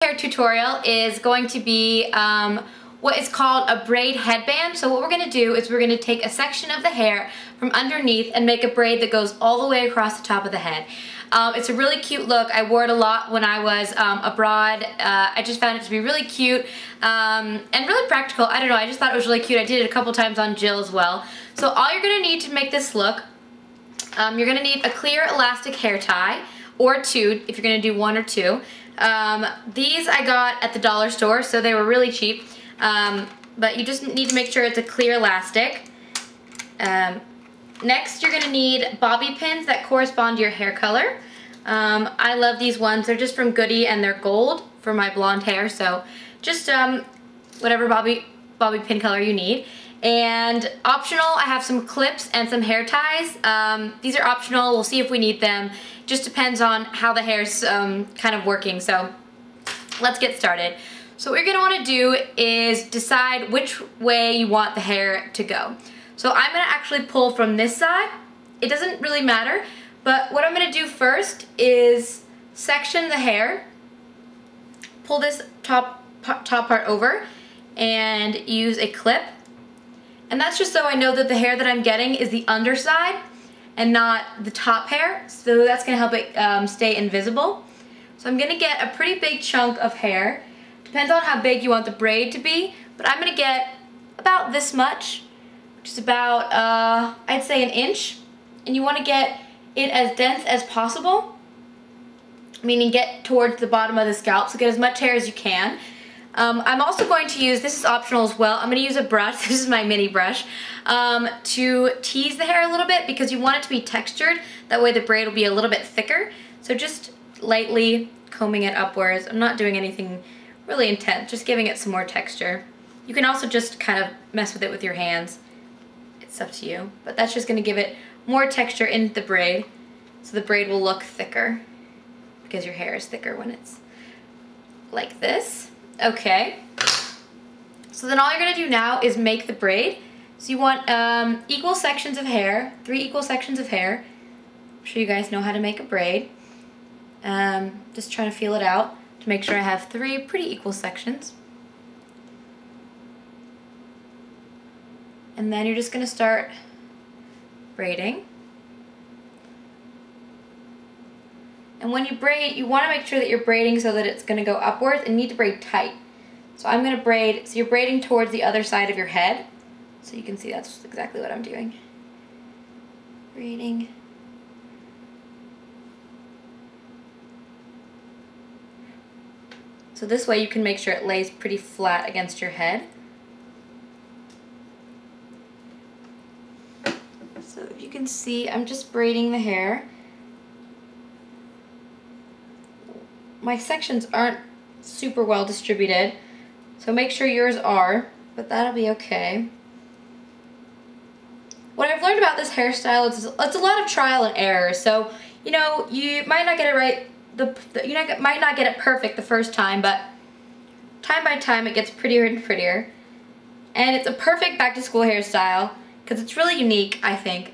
Hair tutorial is going to be what is called a braid headband. So what we're going to do is we're going to take a section of the hair from underneath and make a braid that goes all the way across the top of the head. It's a really cute look. I wore it a lot when I was abroad. I just found it to be really cute and really practical. I don't know, I just thought it was really cute. I did it a couple times on Jill as well. So all you're going to need to make this look, you're going to need a clear elastic hair tie, or two if you're going to do one or two. These I got at the dollar store, so they were really cheap. But you just need to make sure it's a clear elastic. Next, you're going to need bobby pins that correspond to your hair color. I love these ones. They're just from Goody and they're gold for my blonde hair, so just whatever bobby pin color you need. And optional, I have some clips and some hair ties. These are optional. We'll see if we need them. Just depends on how the hair's kind of working. So let's get started. So what you're gonna wanna do is decide which way you want the hair to go. So I'm gonna actually pull from this side. It doesn't really matter, but what I'm gonna do first is section the hair, pull this top part over, and use a clip. And that's just so I know that the hair that I'm getting is the underside and not the top hair, so that's gonna help it stay invisible. So I'm gonna get a pretty big chunk of hair. Depends on how big you want the braid to be, but I'm gonna get about this much, which is about, I'd say an inch. And you wanna get it as dense as possible, meaning get towards the bottom of the scalp, so get as much hair as you can. I'm also going to use, this is optional as well, I'm going to use a brush, this is my mini brush, to tease the hair a little bit because you want it to be textured. That way the braid will be a little bit thicker. So just lightly combing it upwards. I'm not doing anything really intense, just giving it some more texture. You can also just kind of mess with it with your hands. It's up to you. But that's just going to give it more texture in the braid, so the braid will look thicker because your hair is thicker when it's like this. Okay, so then all you're going to do now is make the braid. So you want equal sections of hair, 3 equal sections of hair. I'm sure you guys know how to make a braid. Just trying to feel it out to make sure I have 3 pretty equal sections. And then you're just going to start braiding. And when you braid, you want to make sure that you're braiding so that it's going to go upwards and you need to braid tight. So I'm going to braid, so you're braiding towards the other side of your head. So you can see that's exactly what I'm doing. Braiding. So this way you can make sure it lays pretty flat against your head. So if you can see, I'm just braiding the hair. My sections aren't super well distributed, so make sure yours are, but that'll be okay. What I've learned about this hairstyle is it's a lot of trial and error, so you know, you might not get it right, you might not get it perfect the first time, but time by time it gets prettier and prettier. And it's a perfect back to school hairstyle because it's really unique, I think.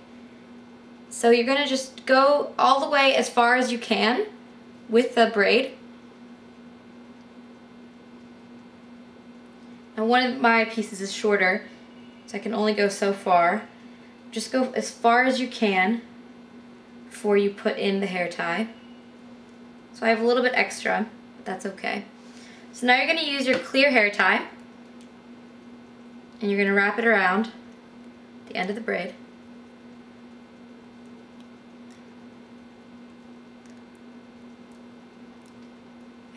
So you're gonna just go all the way as far as you can with the braid. Now one of my pieces is shorter, so I can only go so far. Just go as far as you can before you put in the hair tie. So I have a little bit extra, but that's okay. So now you're going to use your clear hair tie, and you're going to wrap it around the end of the braid.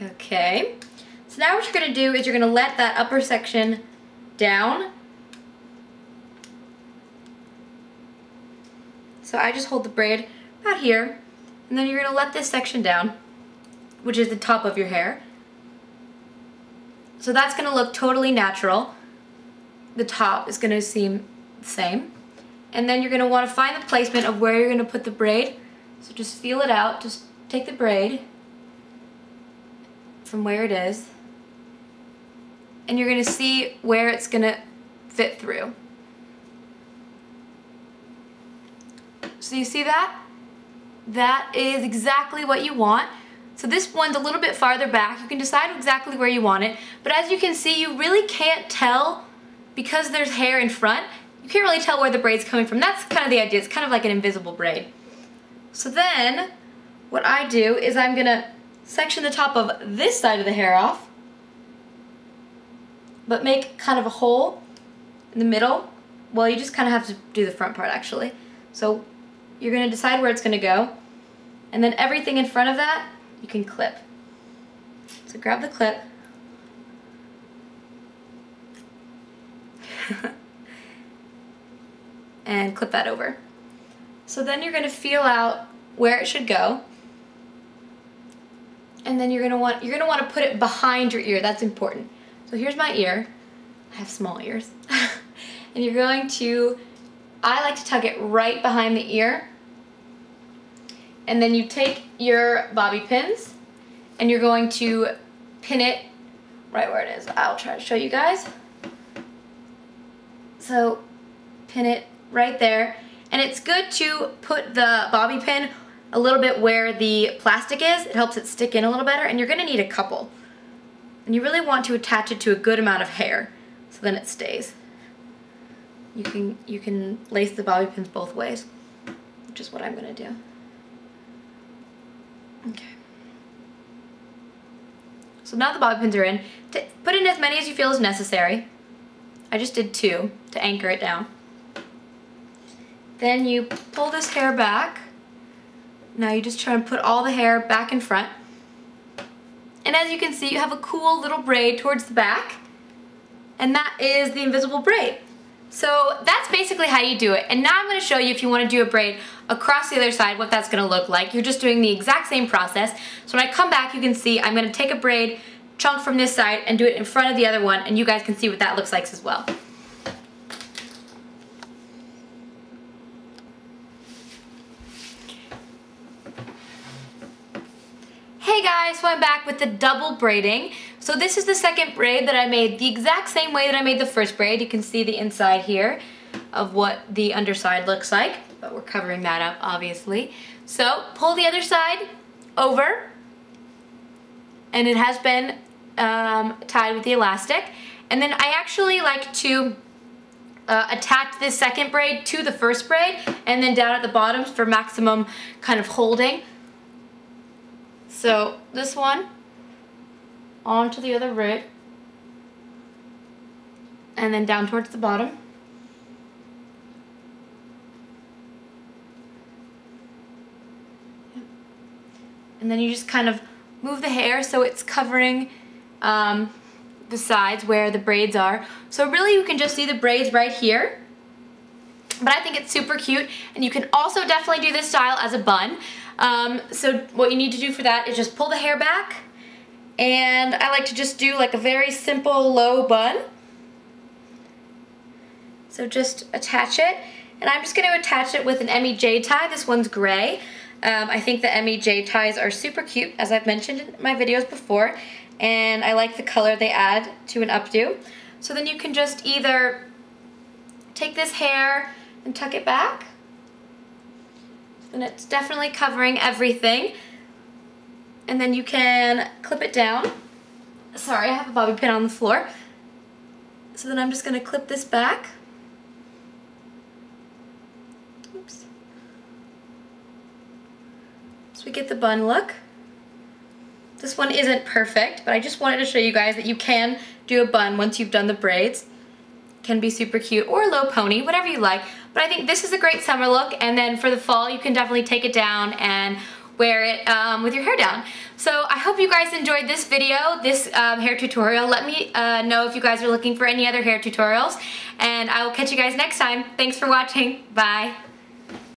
Okay, so now what you're going to do is you're going to let that upper section down. So I just hold the braid about here, and then you're going to let this section down, which is the top of your hair. So that's going to look totally natural. The top is going to seem the same. And then you're going to want to find the placement of where you're going to put the braid. So just feel it out. Just take the braid from where it is, and you're going to see where it's going to fit through. So you see that? That is exactly what you want. So this one's a little bit farther back. You can decide exactly where you want it, but as you can see, you really can't tell because there's hair in front. You can't really tell where the braid's coming from. That's kind of the idea. It's kind of like an invisible braid. So then, what I do is I'm gonna section the top of this side of the hair off, but make kind of a hole in the middle. Well, you just kind of have to do the front part actually. So you're gonna decide where it's gonna go, and then everything in front of that, you can clip. So grab the clip. And clip that over. So then you're gonna feel out where it should go. And then you're gonna want to put it behind your ear. That's important. So here's my ear. I have small ears. And you're going to, I like to tuck it right behind the ear. And then you take your bobby pins and you're going to pin it right where it is. I'll try to show you guys. So pin it right there. And it's good to put the bobby pin a little bit where the plastic is. It helps it stick in a little better, and you're gonna need a couple. And you really want to attach it to a good amount of hair so then it stays. You can lace the bobby pins both ways, which is what I'm gonna do. Okay. So now the bobby pins are in. Put in as many as you feel is necessary. I just did 2 to anchor it down. Then you pull this hair back. Now you just try and put all the hair back in front. And as you can see, you have a cool little braid towards the back. And that is the invisible braid. So that's basically how you do it. And now I'm going to show you if you want to do a braid across the other side, what that's going to look like. You're just doing the exact same process. So when I come back, you can see I'm going to take a braid chunk from this side and do it in front of the other one, and you guys can see what that looks like as well. Hey guys, so I'm back with the double braiding. So this is the second braid that I made the exact same way that I made the first braid. You can see the inside here of what the underside looks like, but we're covering that up obviously. So pull the other side over, and it has been tied with the elastic. And then I actually like to attach this second braid to the first braid and then down at the bottom for maximum kind of holding. So this one onto the other braid and then down towards the bottom. And then you just kind of move the hair so it's covering the sides where the braids are. So really you can just see the braids right here. But I think it's super cute, and you can also definitely do this style as a bun. So what you need to do for that is just pull the hair back, and I like to just do like a very simple low bun. So just attach it, and I'm just going to attach it with an MEJ tie. This one's gray. I think the MEJ ties are super cute, as I've mentioned in my videos before, and I like the color they add to an updo. So then you can just either take this hair and tuck it back, and it's definitely covering everything, and then you can clip it down. Sorry, I have a bobby pin on the floor. So then I'm just going to clip this back. Oops. So we get the bun look. This one isn't perfect, but I just wanted to show you guys that you can do a bun once you've done the braids. Can be super cute, or a low pony, whatever you like. But I think this is a great summer look, and then for the fall you can definitely take it down and wear it with your hair down. So I hope you guys enjoyed this video, this hair tutorial. Let me know if you guys are looking for any other hair tutorials, and I will catch you guys next time. Thanks for watching. Bye.